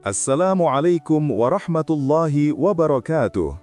Assalamualaikum warahmatullahi wabarakatuh.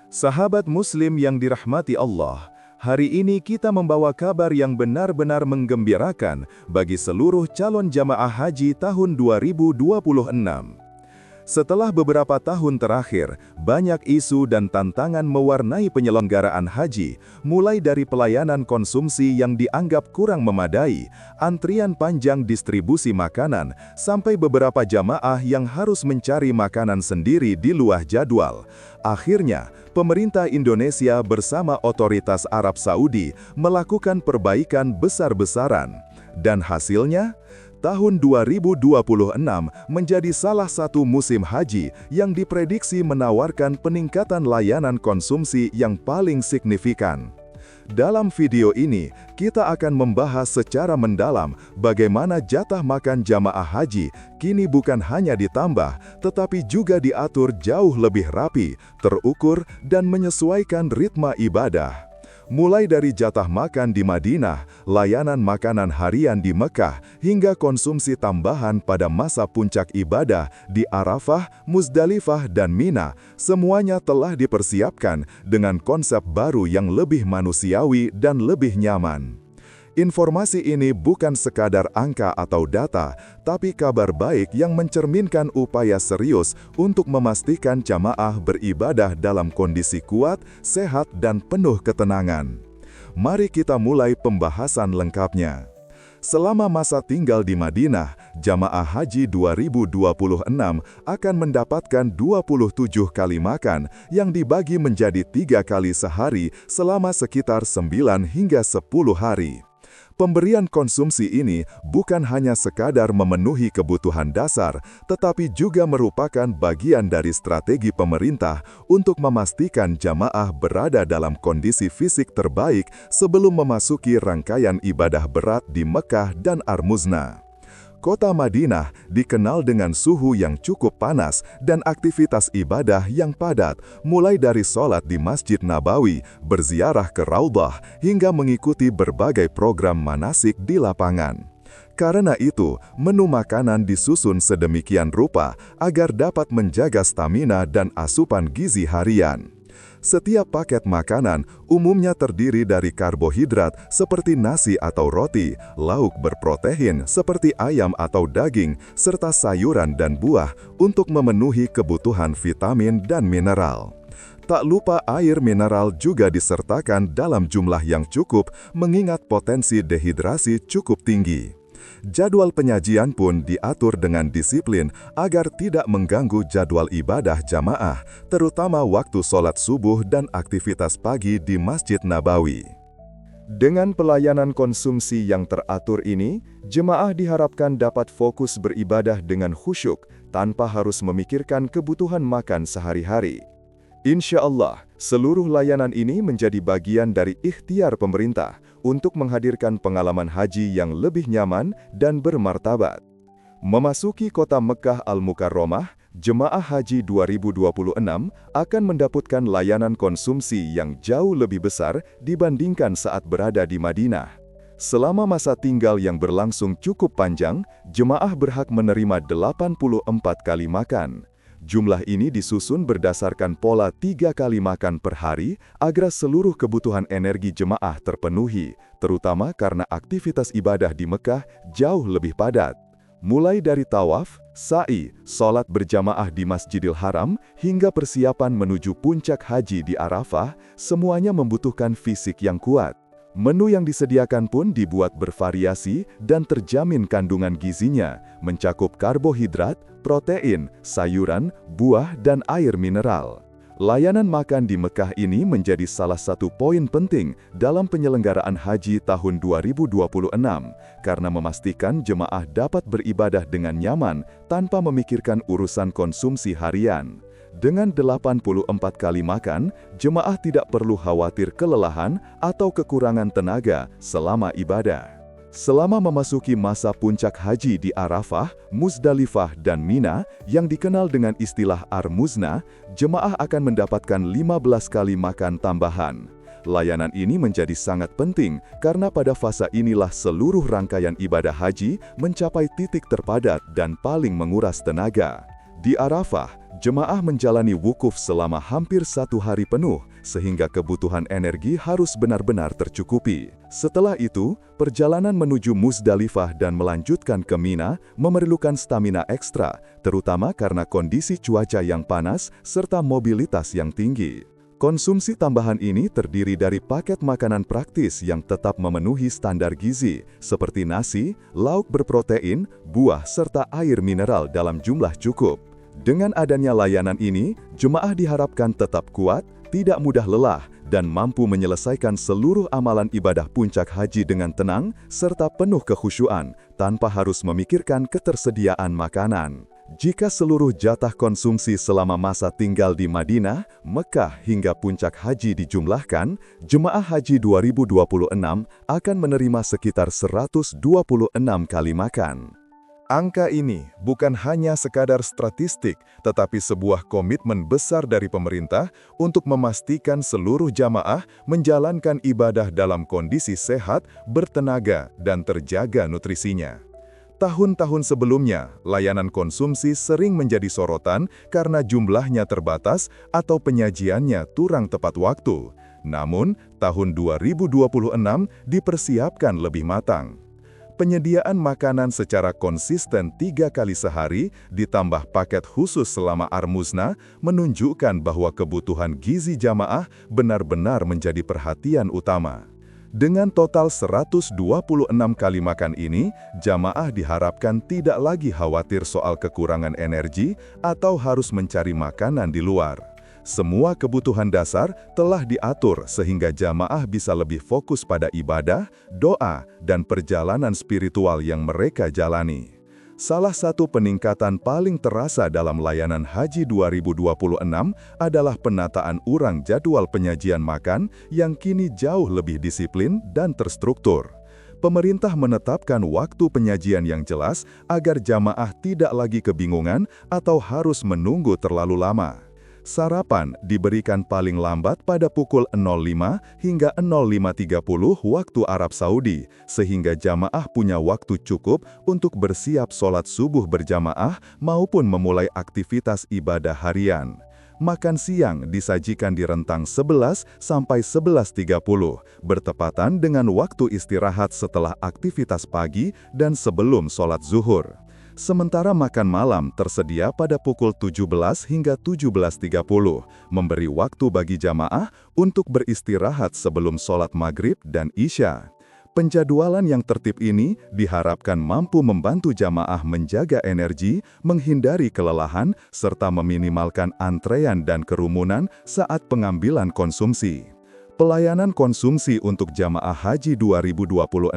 Sahabat Muslim yang dirahmati Allah, hari ini kita membawa kabar yang benar-benar menggembirakan bagi seluruh calon jamaah haji tahun 2026. Setelah beberapa tahun terakhir, banyak isu dan tantangan mewarnai penyelenggaraan haji, mulai dari pelayanan konsumsi yang dianggap kurang memadai, antrian panjang distribusi makanan, sampai beberapa jamaah yang harus mencari makanan sendiri di luar jadwal. Akhirnya, pemerintah Indonesia bersama otoritas Arab Saudi melakukan perbaikan besar-besaran. Dan hasilnya, tahun 2026 menjadi salah satu musim haji yang diprediksi menawarkan peningkatan layanan konsumsi yang paling signifikan. Dalam video ini, kita akan membahas secara mendalam bagaimana jatah makan jamaah haji kini bukan hanya ditambah, tetapi juga diatur jauh lebih rapi, terukur, dan menyesuaikan ritme ibadah. Mulai dari jatah makan di Madinah, layanan makanan harian di Mekah, hingga konsumsi tambahan pada masa puncak ibadah di Arafah, Muzdalifah, dan Mina, semuanya telah dipersiapkan dengan konsep baru yang lebih manusiawi dan lebih nyaman. Informasi ini bukan sekadar angka atau data, tapi kabar baik yang mencerminkan upaya serius untuk memastikan jamaah beribadah dalam kondisi kuat, sehat, dan penuh ketenangan. Mari kita mulai pembahasan lengkapnya. Selama masa tinggal di Madinah, jamaah haji 2026 akan mendapatkan 27 kali makan yang dibagi menjadi 3 kali sehari selama sekitar 9 hingga 10 hari. Pemberian konsumsi ini bukan hanya sekadar memenuhi kebutuhan dasar, tetapi juga merupakan bagian dari strategi pemerintah untuk memastikan jamaah berada dalam kondisi fisik terbaik sebelum memasuki rangkaian ibadah berat di Mekah dan Ar-Muznah. Kota Madinah dikenal dengan suhu yang cukup panas dan aktivitas ibadah yang padat, mulai dari sholat di Masjid Nabawi, berziarah ke Raudhah, hingga mengikuti berbagai program manasik di lapangan. Karena itu, menu makanan disusun sedemikian rupa agar dapat menjaga stamina dan asupan gizi harian. Setiap paket makanan umumnya terdiri dari karbohidrat seperti nasi atau roti, lauk berprotein seperti ayam atau daging, serta sayuran dan buah untuk memenuhi kebutuhan vitamin dan mineral. Tak lupa air mineral juga disertakan dalam jumlah yang cukup mengingat potensi dehidrasi cukup tinggi. Jadwal penyajian pun diatur dengan disiplin agar tidak mengganggu jadwal ibadah jamaah, terutama waktu sholat subuh dan aktivitas pagi di Masjid Nabawi. Dengan pelayanan konsumsi yang teratur ini, jemaah diharapkan dapat fokus beribadah dengan khusyuk tanpa harus memikirkan kebutuhan makan sehari-hari. Insya Allah, seluruh layanan ini menjadi bagian dari ikhtiar pemerintah untuk menghadirkan pengalaman haji yang lebih nyaman dan bermartabat. Memasuki kota Mekah Al-Mukarramah, jemaah haji 2026 akan mendapatkan layanan konsumsi yang jauh lebih besar dibandingkan saat berada di Madinah. Selama masa tinggal yang berlangsung cukup panjang, jemaah berhak menerima 84 kali makan. Jumlah ini disusun berdasarkan pola 3 kali makan per hari agar seluruh kebutuhan energi jemaah terpenuhi, terutama karena aktivitas ibadah di Mekah jauh lebih padat. Mulai dari tawaf, sa'i, sholat berjamaah di Masjidil Haram, hingga persiapan menuju puncak haji di Arafah, semuanya membutuhkan fisik yang kuat. Menu yang disediakan pun dibuat bervariasi dan terjamin kandungan gizinya, mencakup karbohidrat, protein, sayuran, buah, dan air mineral. Layanan makan di Mekah ini menjadi salah satu poin penting dalam penyelenggaraan haji tahun 2026, karena memastikan jemaah dapat beribadah dengan nyaman tanpa memikirkan urusan konsumsi harian. Dengan 84 kali makan, jemaah tidak perlu khawatir kelelahan atau kekurangan tenaga selama ibadah. Selama memasuki masa puncak haji di Arafah, Muzdalifah, dan Mina, yang dikenal dengan istilah Ar-Muznah, jemaah akan mendapatkan 15 kali makan tambahan. Layanan ini menjadi sangat penting karena pada fase inilah seluruh rangkaian ibadah haji mencapai titik terpadat dan paling menguras tenaga. Di Arafah, jemaah menjalani wukuf selama hampir 1 hari penuh, sehingga kebutuhan energi harus benar-benar tercukupi. Setelah itu, perjalanan menuju Muzdalifah dan melanjutkan ke Mina memerlukan stamina ekstra, terutama karena kondisi cuaca yang panas serta mobilitas yang tinggi. Konsumsi tambahan ini terdiri dari paket makanan praktis yang tetap memenuhi standar gizi, seperti nasi, lauk berprotein, buah, serta air mineral dalam jumlah cukup. Dengan adanya layanan ini, jemaah diharapkan tetap kuat, tidak mudah lelah, dan mampu menyelesaikan seluruh amalan ibadah puncak haji dengan tenang, serta penuh kekhusyuan, tanpa harus memikirkan ketersediaan makanan. Jika seluruh jatah konsumsi selama masa tinggal di Madinah, Mekah hingga puncak haji dijumlahkan, jemaah haji 2026 akan menerima sekitar 126 kali makan. Angka ini bukan hanya sekadar statistik, tetapi sebuah komitmen besar dari pemerintah untuk memastikan seluruh jamaah menjalankan ibadah dalam kondisi sehat, bertenaga, dan terjaga nutrisinya. Tahun-tahun sebelumnya, layanan konsumsi sering menjadi sorotan karena jumlahnya terbatas atau penyajiannya kurang tepat waktu. Namun, tahun 2026 dipersiapkan lebih matang. Penyediaan makanan secara konsisten 3 kali sehari, ditambah paket khusus selama Armusna, menunjukkan bahwa kebutuhan gizi jamaah benar-benar menjadi perhatian utama. Dengan total 126 kali makan ini, jamaah diharapkan tidak lagi khawatir soal kekurangan energi atau harus mencari makanan di luar. Semua kebutuhan dasar telah diatur sehingga jamaah bisa lebih fokus pada ibadah, doa, dan perjalanan spiritual yang mereka jalani. Salah satu peningkatan paling terasa dalam layanan Haji 2026 adalah penataan urang jadwal penyajian makan yang kini jauh lebih disiplin dan terstruktur. Pemerintah menetapkan waktu penyajian yang jelas agar jamaah tidak lagi kebingungan atau harus menunggu terlalu lama. Sarapan diberikan paling lambat pada pukul 05 hingga 05.30 waktu Arab Saudi, sehingga jamaah punya waktu cukup untuk bersiap sholat subuh berjamaah maupun memulai aktivitas ibadah harian. Makan siang disajikan di rentang 11 sampai 11.30, bertepatan dengan waktu istirahat setelah aktivitas pagi dan sebelum sholat zuhur. Sementara makan malam tersedia pada pukul 17 hingga 17.30, memberi waktu bagi jamaah untuk beristirahat sebelum sholat maghrib dan isya. Penjadwalan yang tertib ini diharapkan mampu membantu jamaah menjaga energi, menghindari kelelahan, serta meminimalkan antrean dan kerumunan saat pengambilan konsumsi. Pelayanan konsumsi untuk jamaah haji 2026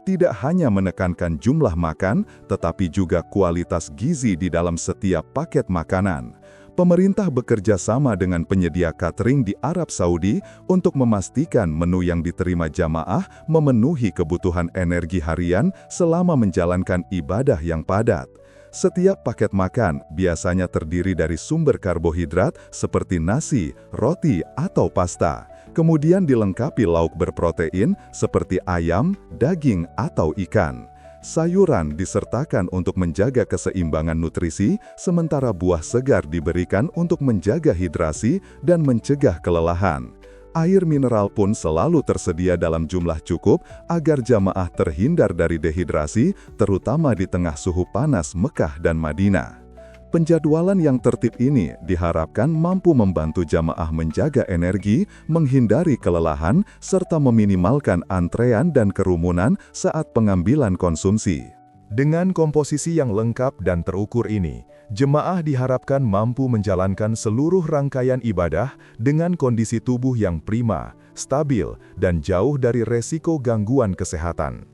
tidak hanya menekankan jumlah makan, tetapi juga kualitas gizi di dalam setiap paket makanan. Pemerintah bekerja sama dengan penyedia catering di Arab Saudi untuk memastikan menu yang diterima jamaah memenuhi kebutuhan energi harian selama menjalankan ibadah yang padat. Setiap paket makan biasanya terdiri dari sumber karbohidrat seperti nasi, roti, atau pasta. Kemudian dilengkapi lauk berprotein seperti ayam, daging, atau ikan. Sayuran disertakan untuk menjaga keseimbangan nutrisi, sementara buah segar diberikan untuk menjaga hidrasi dan mencegah kelelahan. Air mineral pun selalu tersedia dalam jumlah cukup agar jamaah terhindar dari dehidrasi, terutama di tengah suhu panas Mekah dan Madinah. Penjadwalan yang tertib ini diharapkan mampu membantu jamaah menjaga energi, menghindari kelelahan, serta meminimalkan antrean dan kerumunan saat pengambilan konsumsi. Dengan komposisi yang lengkap dan terukur ini, jemaah diharapkan mampu menjalankan seluruh rangkaian ibadah dengan kondisi tubuh yang prima, stabil, dan jauh dari resiko gangguan kesehatan.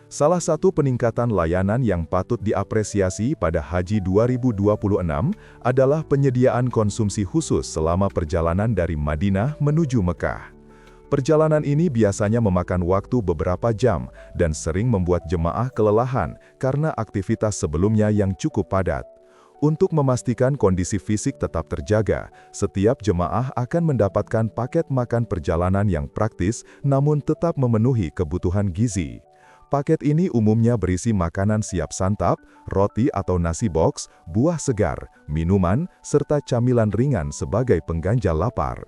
Salah satu peningkatan layanan yang patut diapresiasi pada Haji 2026 adalah penyediaan konsumsi khusus selama perjalanan dari Madinah menuju Mekah. Perjalanan ini biasanya memakan waktu beberapa jam dan sering membuat jemaah kelelahan karena aktivitas sebelumnya yang cukup padat. Untuk memastikan kondisi fisik tetap terjaga, setiap jemaah akan mendapatkan paket makan perjalanan yang praktis namun tetap memenuhi kebutuhan gizi. Paket ini umumnya berisi makanan siap santap, roti atau nasi box, buah segar, minuman, serta camilan ringan sebagai pengganjal lapar.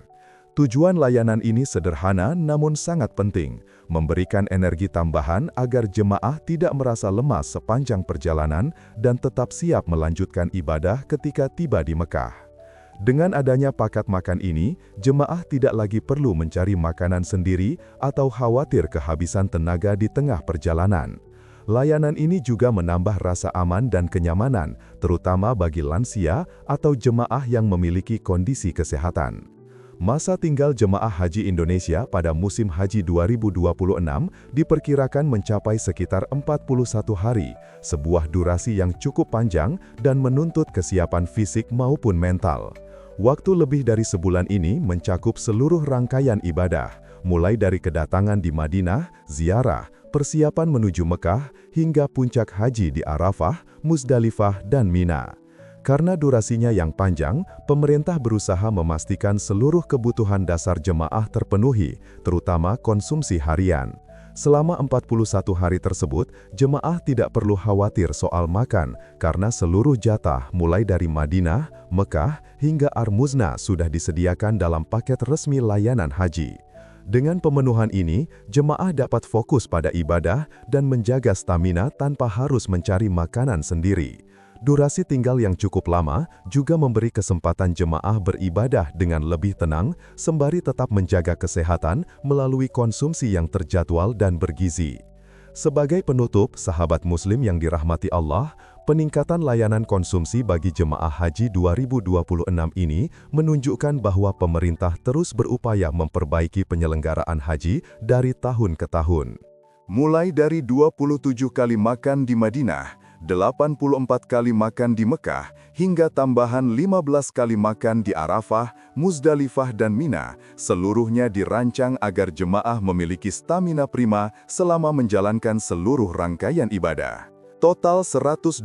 Tujuan layanan ini sederhana namun sangat penting, memberikan energi tambahan agar jemaah tidak merasa lemas sepanjang perjalanan dan tetap siap melanjutkan ibadah ketika tiba di Mekah. Dengan adanya paket makan ini, jemaah tidak lagi perlu mencari makanan sendiri atau khawatir kehabisan tenaga di tengah perjalanan. Layanan ini juga menambah rasa aman dan kenyamanan, terutama bagi lansia atau jemaah yang memiliki kondisi kesehatan. Masa tinggal jemaah haji Indonesia pada musim haji 2026 diperkirakan mencapai sekitar 41 hari, sebuah durasi yang cukup panjang dan menuntut kesiapan fisik maupun mental. Waktu lebih dari sebulan ini mencakup seluruh rangkaian ibadah, mulai dari kedatangan di Madinah, ziarah, persiapan menuju Mekah, hingga puncak haji di Arafah, Muzdalifah, dan Mina. Karena durasinya yang panjang, pemerintah berusaha memastikan seluruh kebutuhan dasar jemaah terpenuhi, terutama konsumsi harian. Selama 41 hari tersebut, jemaah tidak perlu khawatir soal makan karena seluruh jatah mulai dari Madinah, Mekah, hingga Ar-Muzna sudah disediakan dalam paket resmi layanan haji. Dengan pemenuhan ini, jemaah dapat fokus pada ibadah dan menjaga stamina tanpa harus mencari makanan sendiri. Durasi tinggal yang cukup lama juga memberi kesempatan jemaah beribadah dengan lebih tenang, sembari tetap menjaga kesehatan melalui konsumsi yang terjadwal dan bergizi. Sebagai penutup, sahabat muslim yang dirahmati Allah, peningkatan layanan konsumsi bagi jemaah haji 2026 ini menunjukkan bahwa pemerintah terus berupaya memperbaiki penyelenggaraan haji dari tahun ke tahun. Mulai dari 27 kali makan di Madinah, 84 kali makan di Mekah, hingga tambahan 15 kali makan di Arafah, Muzdalifah dan Mina, seluruhnya dirancang agar jemaah memiliki stamina prima selama menjalankan seluruh rangkaian ibadah. Total 126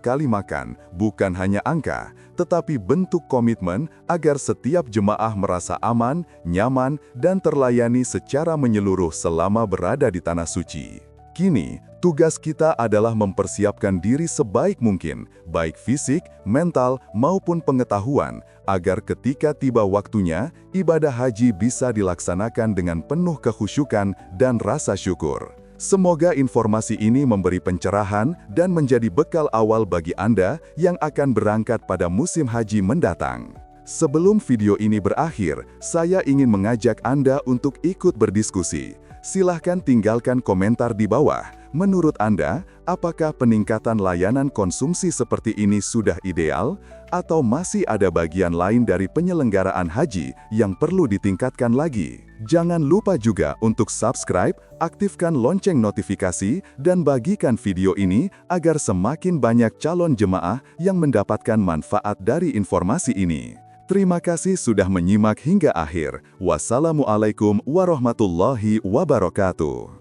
kali makan bukan hanya angka, tetapi bentuk komitmen agar setiap jemaah merasa aman, nyaman, dan terlayani secara menyeluruh selama berada di Tanah Suci. Kini, tugas kita adalah mempersiapkan diri sebaik mungkin, baik fisik, mental, maupun pengetahuan, agar ketika tiba waktunya, ibadah haji bisa dilaksanakan dengan penuh kekhusyukan dan rasa syukur. Semoga informasi ini memberi pencerahan dan menjadi bekal awal bagi Anda yang akan berangkat pada musim haji mendatang. Sebelum video ini berakhir, saya ingin mengajak Anda untuk ikut berdiskusi. Silahkan tinggalkan komentar di bawah. Menurut Anda, apakah peningkatan layanan konsumsi seperti ini sudah ideal, atau masih ada bagian lain dari penyelenggaraan haji yang perlu ditingkatkan lagi? Jangan lupa juga untuk subscribe, aktifkan lonceng notifikasi, dan bagikan video ini agar semakin banyak calon jemaah yang mendapatkan manfaat dari informasi ini. Terima kasih sudah menyimak hingga akhir. Wassalamualaikum warahmatullahi wabarakatuh.